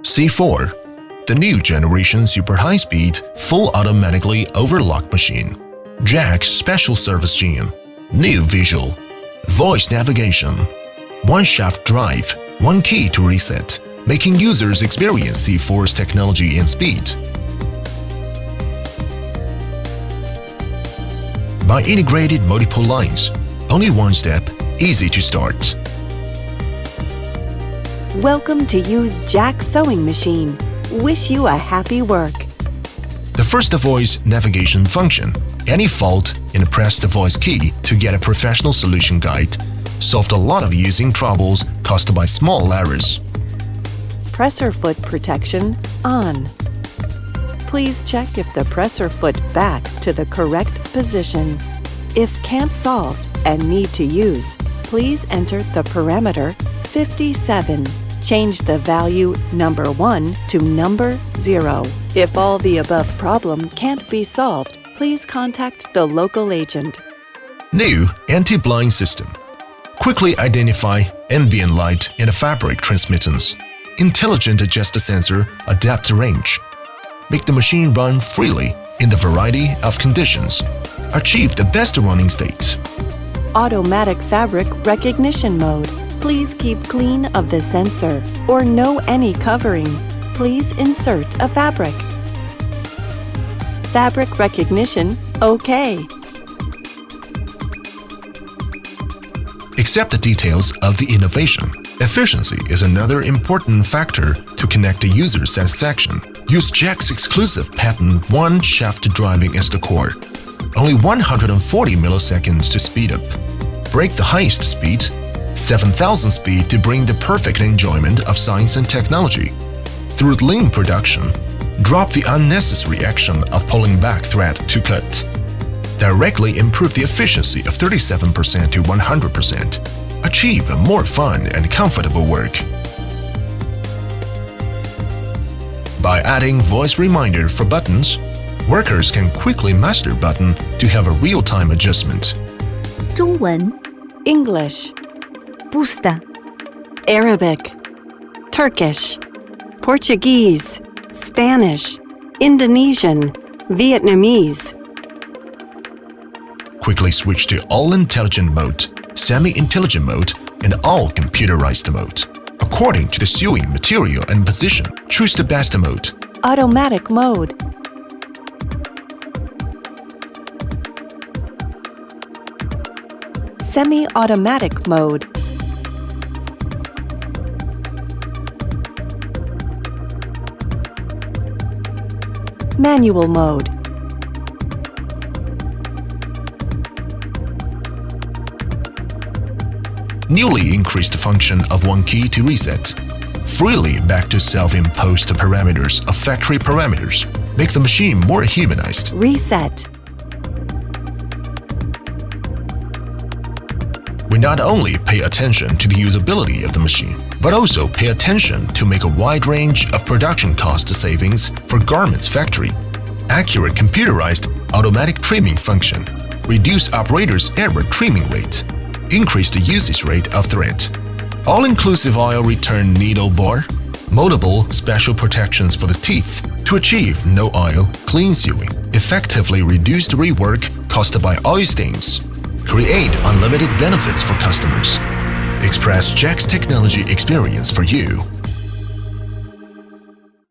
C4, the new generation super high-speed, full automatically overlock machine. Jack special service gene. New visual. Voice navigation. One shaft drive, one key to reset, making users experience C4's technology and speed. By integrated multiple lines, only one step, easy to start. Welcome to use Jack sewing machine. Wish you a happy work. The first voice navigation function. Any fault and press the voice key to get a professional solution guide. Solved a lot of using troubles caused by small errors. Presser foot protection on. Please check if the presser foot back to the correct position. If can't solved and need to use, please enter the parameter 57. Change the value number 1 to number 0. If all the above problem can't be solved, please contact the local agent. New anti-blind system. Quickly identify ambient light and fabric transmittance. Intelligent adjust sensor adapt range. Make the machine run freely in the variety of conditions. Achieve the best running state. Automatic fabric recognition mode. Please keep clean of the sensor or no any covering. Please insert a fabric. Fabric recognition, OK. Accept the details of the innovation. Efficiency is another important factor to connect the user satisfaction. Use Jack's exclusive patent one shaft driving as the core. Only 140 milliseconds to speed up. Break the highest speed, 7,000 speed to bring the perfect enjoyment of science and technology. Through lean production, drop the unnecessary action of pulling back thread to cut. Directly improve the efficiency of 37% to 100%. Achieve a more fun and comfortable work. By adding voice reminder for buttons, workers can quickly master button to have a real-time adjustment. 中文 English, Busta, Arabic, Turkish, Portuguese, Spanish, Indonesian, Vietnamese. Quickly switch to all-intelligent mode, semi-intelligent mode, and all-computerized mode. According to the sewing material and position, choose the best mode. Automatic mode. Semi-automatic mode. Manual mode. Newly increased function of one key to reset. Freely back to self-imposed parameters of factory parameters. Make the machine more humanized. Reset. We not only pay attention to the usability of the machine, but also pay attention to make a wide range of production cost savings for garments factory. Accurate computerized automatic trimming function. Reduce operator's error trimming rate. Increase the usage rate of thread. All-inclusive oil return needle bar. Multiple special protections for the teeth to achieve no oil clean sewing. Effectively reduce the rework caused by oil stains. Create unlimited benefits for customers. Express Jack's technology experience for you.